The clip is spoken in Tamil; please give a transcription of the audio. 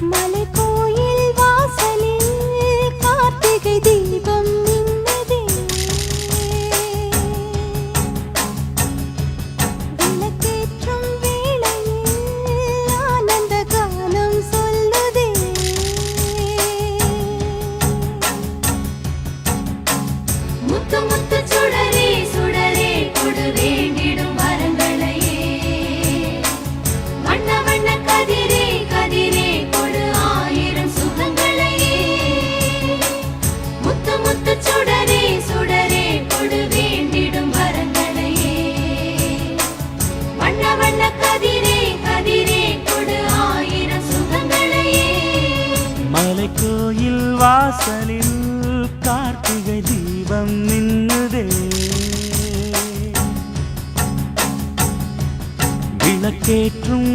மலைக்கோயில் வாசலில் கார்த்திகை தீபம் மின்னுதே. விளக்கேற்றும் வேளையில் ஆனந்த கானம் சொல்லுதே. முத்து முத்து சுடரே சுடரே கொடு வேண்டிடும் வரங்களையே. வண்ண வண்ண கதிரே கதிரே கொடு ஆயிரம் சுகங்களையே. முத்து முத்து சுடரே சுடரே கொடு வேண்டிடும் வரங்களையே. வண்ண வண்ண கதிரே கதிரே கொடு ஆயிரம் சுகங்களையே. மலைக்கோயில் வாசலில் கார்த்திகை தீபம் மின்னுதே. விளக்கேற்றும்